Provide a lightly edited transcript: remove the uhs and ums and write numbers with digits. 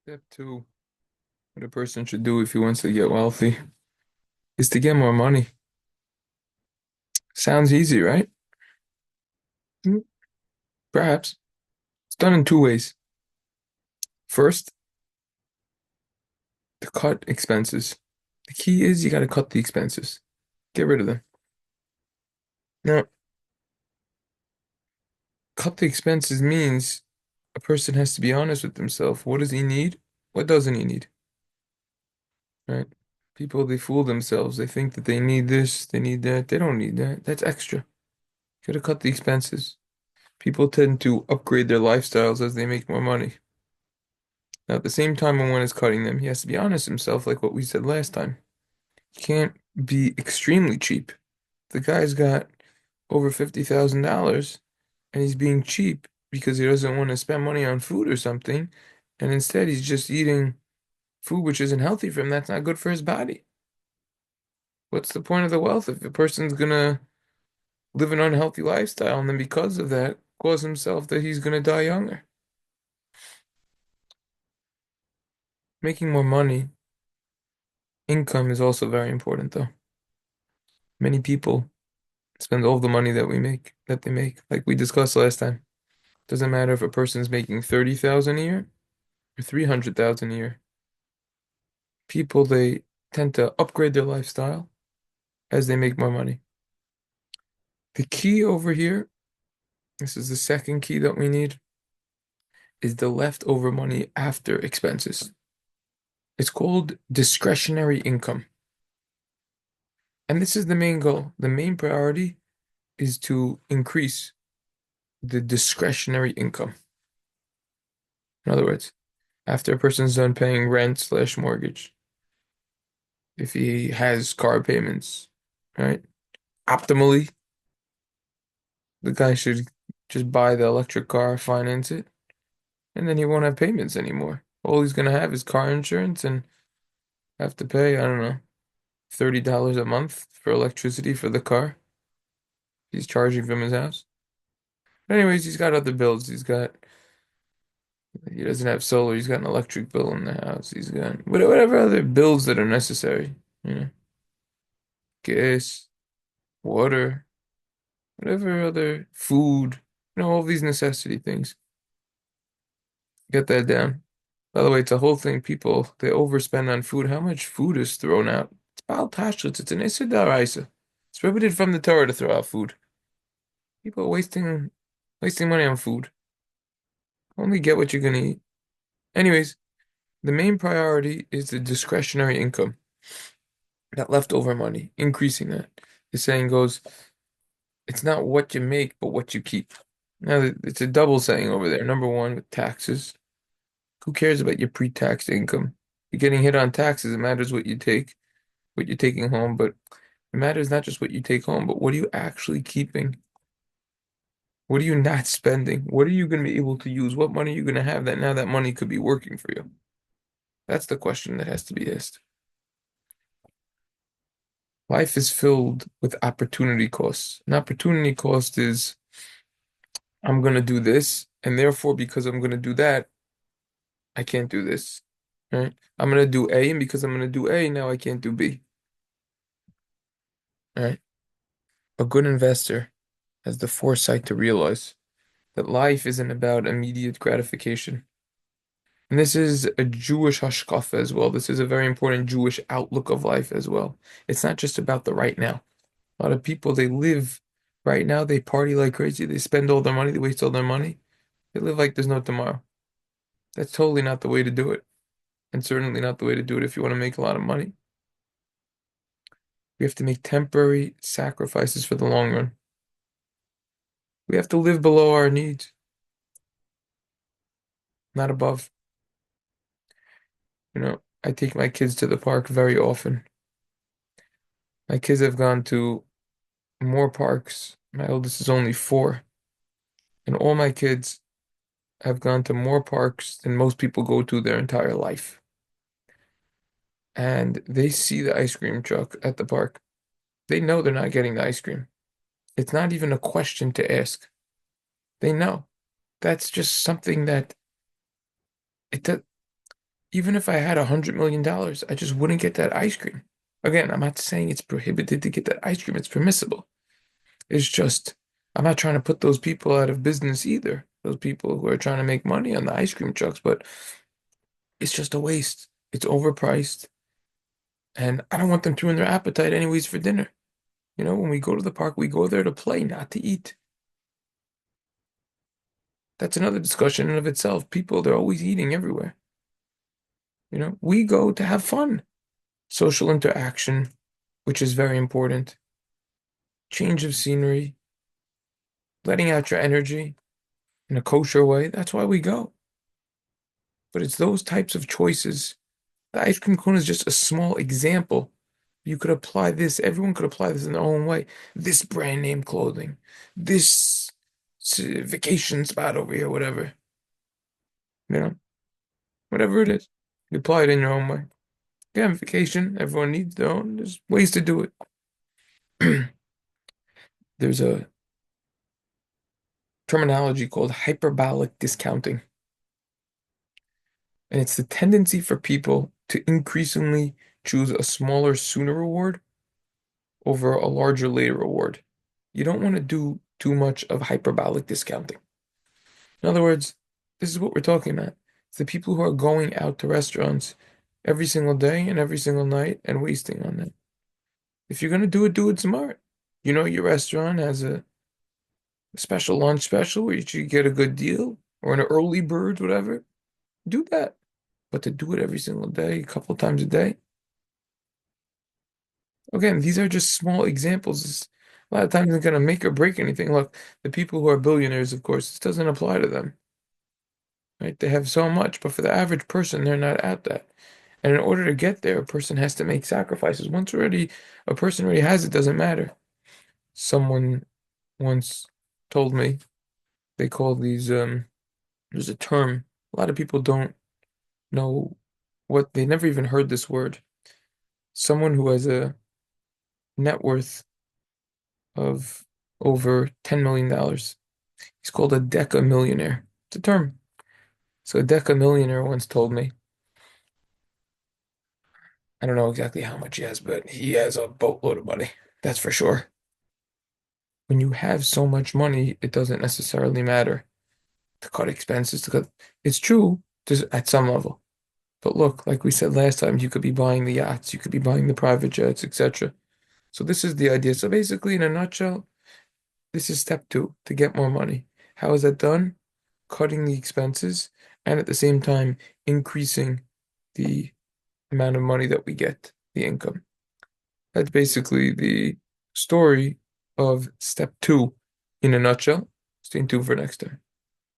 Step two, what a person should do if he wants to get wealthy is to get more money. Sounds easy, right? Mm, Perhaps. It's done in two ways. First, to cut expenses. The key is you got to cut the expenses. Get rid of them. Now, cut the expenses means a person has to be honest with himself. What does he need? What doesn't he need? Right? People, they fool themselves. They think that they need this, they need that. They don't need that. That's extra. Got to cut the expenses. People tend to upgrade their lifestyles as they make more money. Now, at the same time, when one is cutting them, he has to be honest himself, like what we said last time. He can't be extremely cheap. The guy's got over $50,000 and he's being cheap because he doesn't want to spend money on food or something. And instead, he's just eating food which isn't healthy for him. That's not good for his body. What's the point of the wealth if a person's gonna live an unhealthy lifestyle and then because of that, cause himself that he's gonna die younger? Making more money, income is also very important, though. Many people spend all the money that they make. Like we discussed last time. Doesn't matter if a person's making 30,000 a year or 300,000 a year. People, they tend to upgrade their lifestyle as they make more money. The key over here, this is the second key that we need, is the leftover money after expenses. It's called discretionary income. And this is the main goal. The main priority is to increase the discretionary income. In other words, after a person's done paying rent slash mortgage, if he has car payments, right? Optimally, the guy should just buy the electric car, finance it, and then he won't have payments anymore. All he's gonna have is car insurance and have to pay, I don't know, $30 a month for electricity for the car he's charging from his house. But anyways, he's got other bills. He doesn't have solar, he's got an electric bill in the house. He's got whatever other bills that are necessary, you know, gas, water, whatever other food, all these necessity things. Get that down. By the way, it's a whole thing. People, they overspend on food. How much food is thrown out? It's Baal Tashlitz. It's an Issa Daraisa. It's prohibited from the Torah to throw out food. People are wasting money on food. Only get what you're gonna eat. Anyways, the main priority is the discretionary income, that leftover money, increasing that. The saying goes, it's not what you make, but what you keep. Now, it's a double saying over there. Number one, with taxes. Who cares about your pre-tax income? You're getting hit on taxes. It matters what you take, what you're taking home, but it matters not just what you take home, but what are you actually keeping? What are you not spending? What are you going to be able to use? What money are you going to have that now that money could be working for you? That's the question that has to be asked. Life is filled with opportunity costs. An opportunity cost is I'm going to do this, and therefore, because I'm going to do that, I can't do this. Right? I'm going to do A, and because I'm going to do A, now I can't do B. Right? A good investor has the foresight to realize that life isn't about immediate gratification. And this is a Jewish hashkafa as well. This is a very important Jewish outlook of life as well. It's not just about the right now. A lot of people, they live right now, they party like crazy, they spend all their money, they waste all their money. They live like there's no tomorrow. That's totally not the way to do it. And certainly not the way to do it if you want to make a lot of money. We have to make temporary sacrifices for the long run. We have to live below our needs, not above. I take my kids to the park very often. My kids have gone to more parks. My oldest is only 4, and all my kids have gone to more parks than most people go to their entire life. And they see the ice cream truck at the park. They know they're not getting the ice cream. It's not even a question to ask. They know. That's just something that it does. Even if I had $100 million, I just wouldn't get that ice cream. Again, I'm not saying it's prohibited to get that ice cream. It's permissible. It's just, I'm not trying to put those people out of business either. Those people who are trying to make money on the ice cream trucks, but it's just a waste. It's overpriced, and I don't want them to ruin their appetite anyways for dinner. When we go to the park, we go there to play, not to eat. That's another discussion in of itself. People, they're always eating everywhere. We go to have fun, social interaction, which is very important, change of scenery, letting out your energy in a kosher way. That's why we go. But it's those types of choices. The ice cream cone is just a small example. You could apply this, everyone could apply this in their own way. This brand name clothing, this vacation spot over here, whatever, you know, whatever it is. You apply it in your own way. Again, vacation, everyone needs their own. There's ways to do it. There's a terminology called hyperbolic discounting. And it's the tendency for people to increasingly choose a smaller, sooner reward over a larger, later reward. You don't want to do too much of hyperbolic discounting. In other words, this is what we're talking about. It's the people who are going out to restaurants every single day and every single night and wasting on that. If you're going to do it smart. Your restaurant has a special lunch special where you should get a good deal or an early bird, whatever. Do that. But to do it every single day, a couple times a day, again, these are just small examples. A lot of times it's going to make or break anything. Look, the people who are billionaires, of course, this doesn't apply to them, right? They have so much, but for the average person, they're not at that. And in order to get there, a person has to make sacrifices. Once already a person already has it, doesn't matter. Someone once told me they call these there's a term. A lot of people don't know what they never even heard this word. Someone who has a net worth of over $10 million. He's called a decamillionaire. It's a term. So a decamillionaire once told me, I don't know exactly how much he has, but he has a boatload of money. That's for sure. When you have so much money, it doesn't necessarily matter to cut expenses, to cut. It's true at some level. But look, like we said last time, you could be buying the yachts, you could be buying the private jets, etc. So this is the idea. So basically, in a nutshell, this is step two to get more money. How is that done? Cutting the expenses and at the same time increasing the amount of money that we get, the income. That's basically the story of step two in a nutshell. Stay tuned for next time.